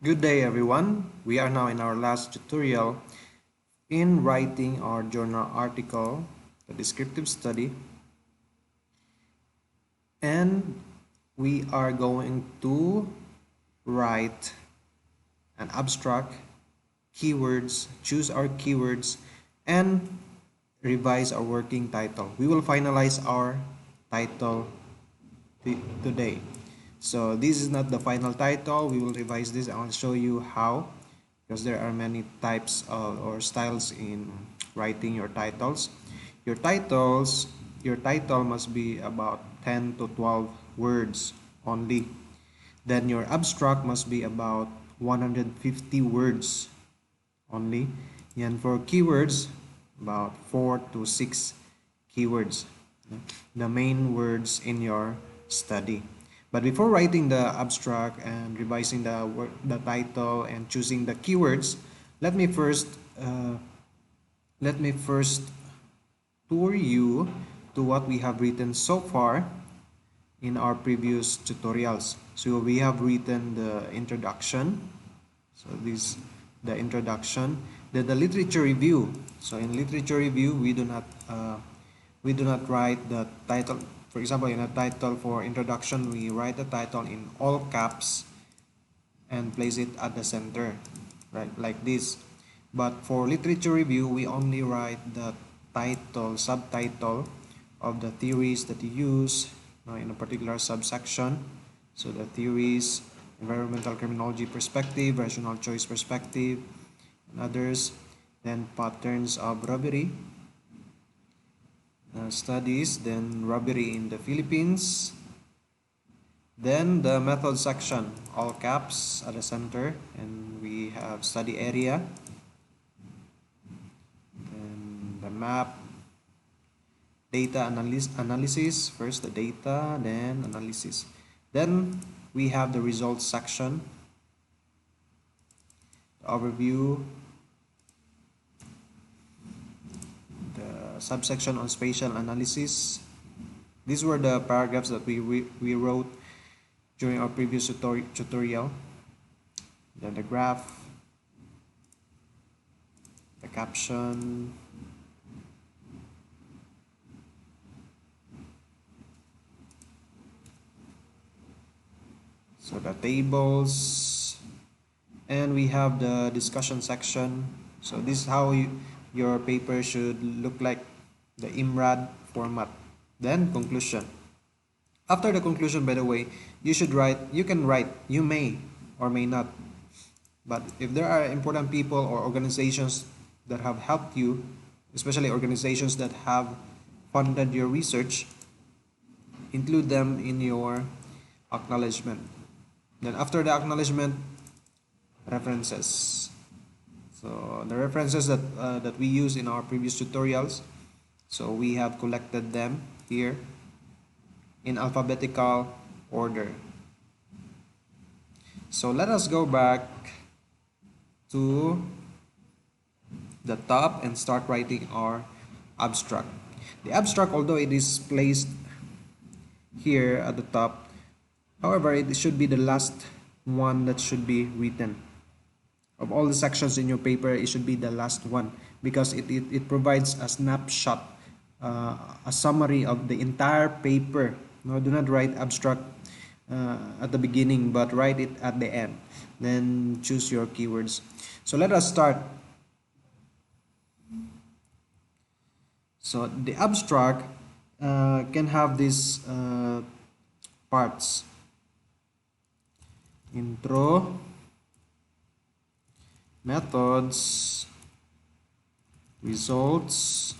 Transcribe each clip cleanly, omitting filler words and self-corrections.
Good day everyone. We are now in our last tutorial in writing our journal article, the descriptive study, and we are going to write an abstract, keywords, choose our keywords, and revise our working title. We will finalize our title today. So this is not the final title. We will revise this. I'll show you how, because there are many types or styles in writing your titles. Your titles, your title must be about 10 to 12 words only. Then your abstract must be about 150 words only. And for keywords, about 4 to 6 keywords, the main words in your study. But before writing the abstract and revising the title and choosing the keywords, let me first uh, let me first tour you to what we have written so far in our previous tutorials. So we have written the introduction. So this the introduction. Then the literature review. So in literature review, we do not write the title. For example, in a title for introduction, we write the title in all caps and place it at the center, right, like this. But for literature review, we only write the title, subtitle of the theories that you use in a particular subsection. So the theories, environmental criminology perspective, rational choice perspective, and others. Then patterns of robbery studies, then robbery in the Philippines. Then the method section, all caps at the center, and we have study area, then the map, data analysis, first the data, then analysis. Then we have the results section, the overview, the subsection on spatial analysis. These were the paragraphs that we wrote during our previous tutorial. Then the graph, the caption, so the tables, and we have the discussion section. So this is how your paper should look like, the IMRAD format. Then conclusion. After the conclusion, by the way, you may or may not. But if there are important people or organizations that have helped you, especially organizations that have funded your research, include them in your acknowledgement. Then after the acknowledgement, references. So the references that we use in our previous tutorials, so we have collected them here in alphabetical order. So let us go back to the top and start writing our abstract. The abstract, although it is placed here at the top, however, it should be the last one that should be written. Of all the sections in your paper, it should be the last one, because it provides a snapshot, a summary of the entire paper. No, do not write abstract at the beginning, but write it at the end. Then choose your keywords. So let us start. So the abstract can have these parts: intro, methods, results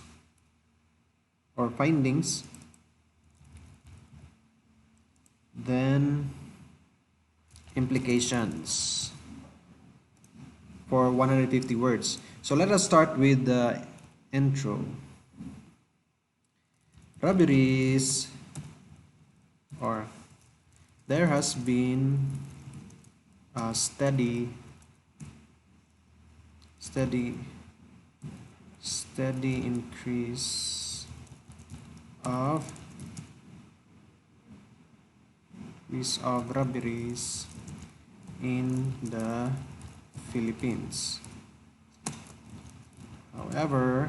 or findings, then implications for 150 words. So let us start with the intro. Robberies, or there has been a steady increase of robberies in the Philippines. However,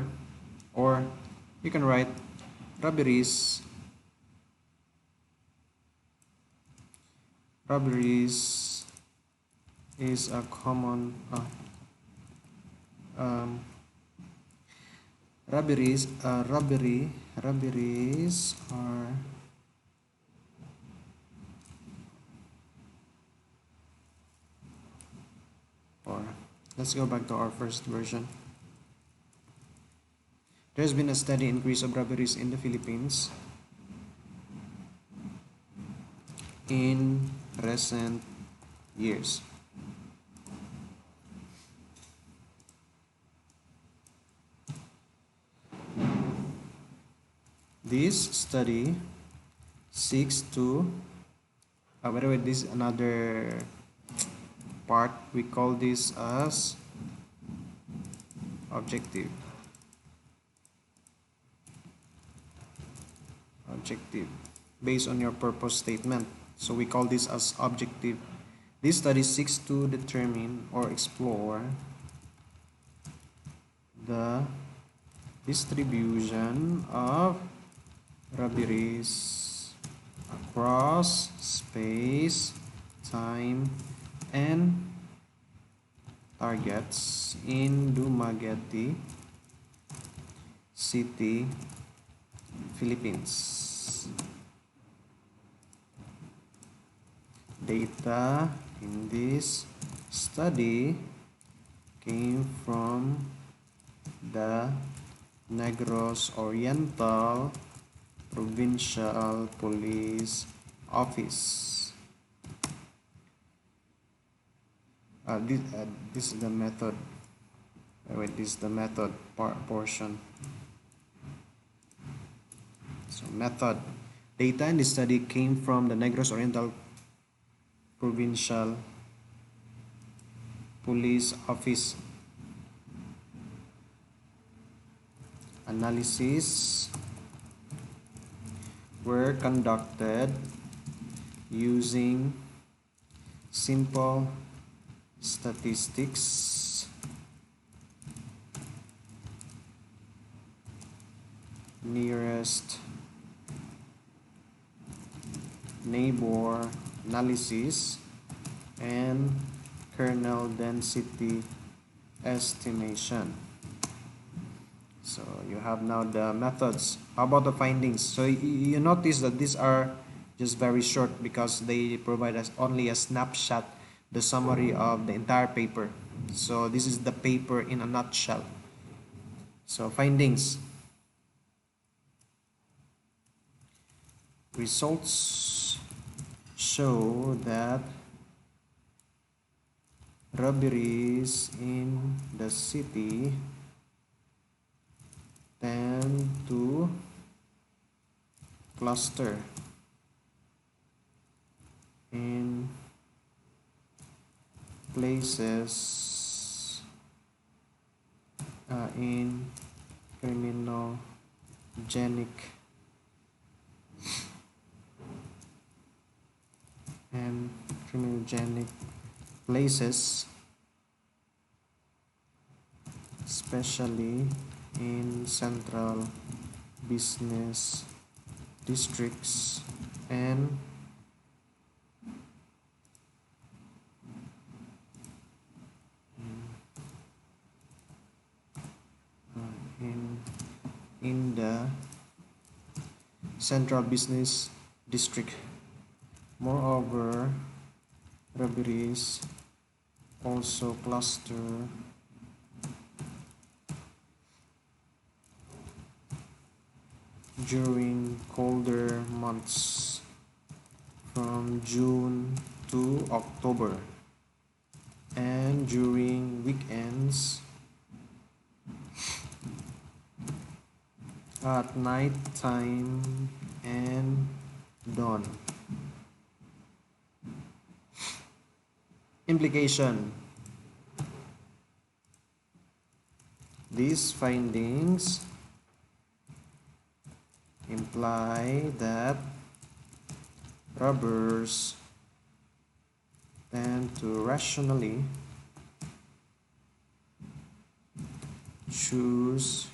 or you can write robberies is a common um, robberies are or let's go back to our first version. There's been a steady increase of robberies in the Philippines in recent years. This study seeks to, by the way, this is another part. We call this as objective. Based on your purpose statement. So we call this as objective. This study seeks to determine or explore the distribution of robberies across space, time, and targets in Dumaguete City, Philippines. Data in this study came from the Negros Oriental Provincial Police Office. This is the method. This is the method portion. So method. Data in this study came from the Negros Oriental Provincial Police Office. Analysis were conducted using simple statistics, nearest neighbor analysis, and kernel density estimation. So you have now the methods. How about the findings? So you notice that these are just very short because they provide us only a snapshot, the summary of the entire paper. So this is the paper in a nutshell. So findings. Results show that robberies in the city tend to cluster in places in criminogenic places, especially in central business districts and in the central business district. Moreover, robberies also cluster during colder months from June to October and during weekends at night time and dawn. Implication. These findings imply that robbers then to rationally choose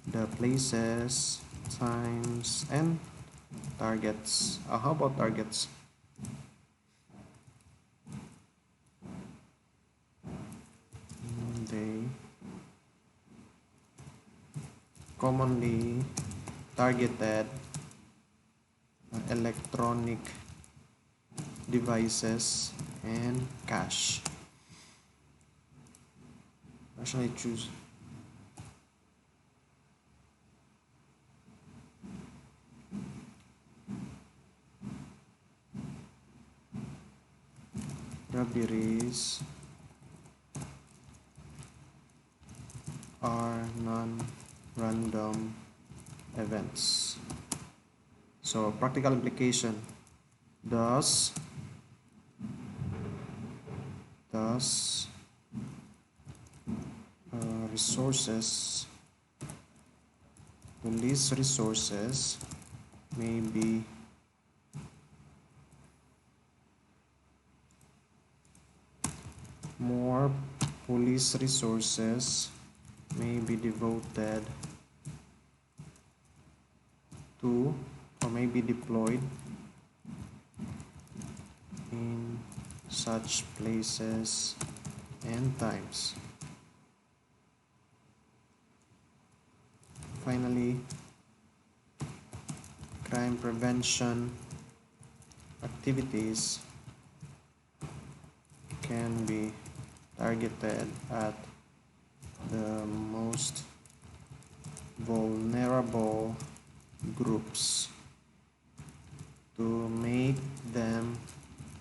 the places, times, and targets. How about targets? They commonly targeted electronic devices and cash. Rationally choose robberies are non-random events. So practical implication, thus resources, police resources may be more police resources may be devoted to or may be deployed in such places and times. Finally, crime prevention activities can be targeted at the most vulnerable groups to make them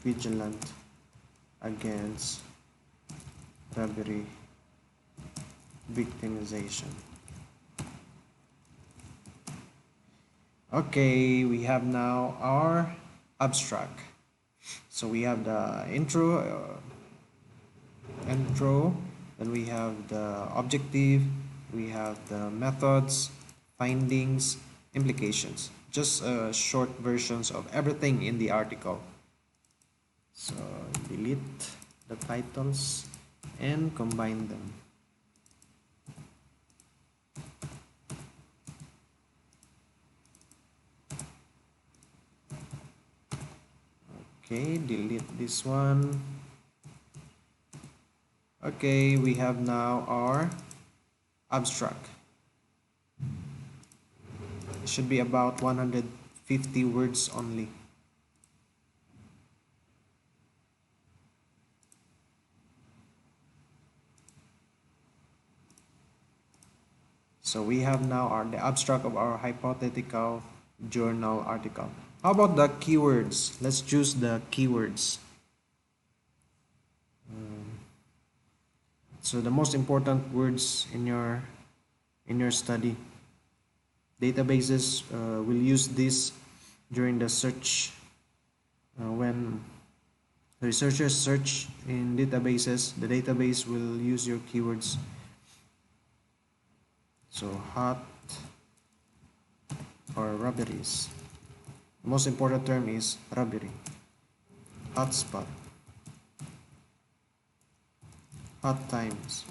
vigilant against robbery victimization. Okay, we have now our abstract. So we have the intro, then we have the objective, we have the methods, findings, implications. Just short versions of everything in the article. So delete the titles and combine them. Okay, delete this one. Okay, we have now our abstract. It should be about 150 words only. So we have now the abstract of our hypothetical journal article. How about the keywords? Let's choose the keywords. So the most important words in your study. Databases will use this during the search. When researchers search in databases, the database will use your keywords. So hot or robberies. The most important term is robbery. Hotspot. Hot times.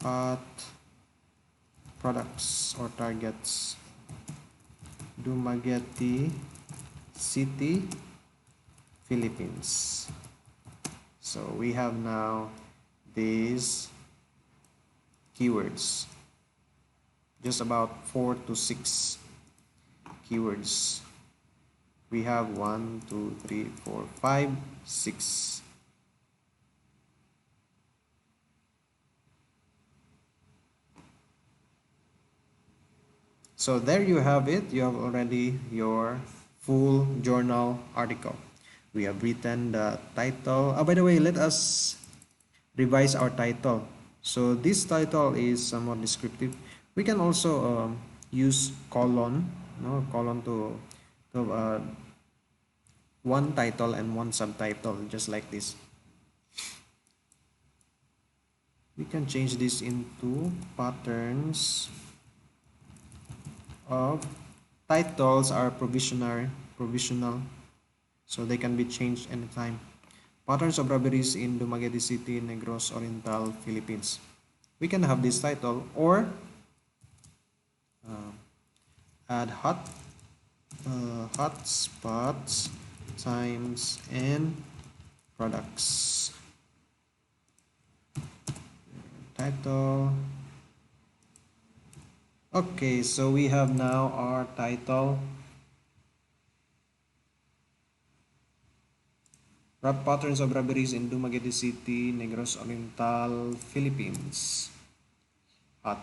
Hot products or targets. Dumaguete City, Philippines. So we have now these keywords. Just about 4 to 6 keywords. We have 1, 2, 3, 4, 5, 6. So there you have it. You have already your full journal article. We have written the title. By the way, let us revise our title. So this title is somewhat descriptive. We can also use colon, colon to one title and one subtitle, just like this. We can change this into patterns of titles are provisional so they can be changed anytime. Patterns of robberies in Dumaguete City, Negros Oriental, Philippines. We can have this title, or uh, add hot spots, times, and products. Title. Okay, so we have now our title. Patterns of robberies in Dumaguete City, Negros Oriental, Philippines. Hot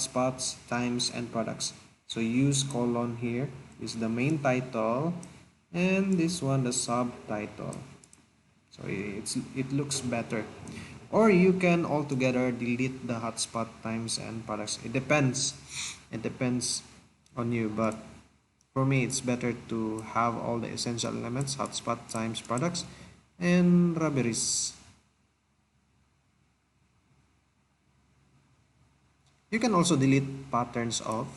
spots, times, and products. So use colon here. This is the main title, and this one the subtitle. So it looks better. Or you can altogether delete the hotspot, times, and products. It depends. It depends on you, but for me it's better to have all the essential elements: hotspot, times, products, and robberies. You can also delete patterns of.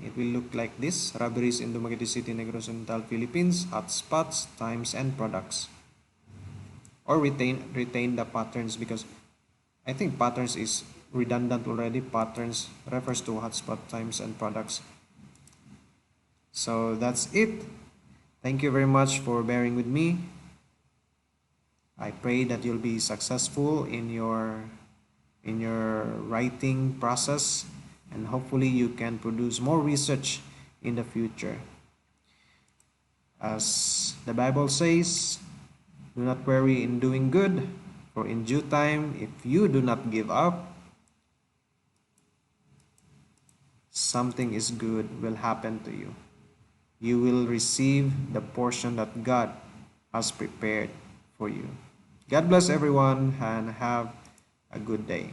It will look like this: robberies in Dumaguete City, Negros Oriental, Philippines, hotspots, times, and products. Or retain the patterns, because I think patterns is redundant already. Patterns refers to hotspot, times, and products. So that's it. Thank you very much for bearing with me. I pray that you'll be successful in your writing process, and hopefully you can produce more research in the future. As the Bible says, do not worry in doing good, for in due time, if you do not give up, something is good will happen to you. You will receive the portion that God has prepared for you. God bless everyone and have a good day.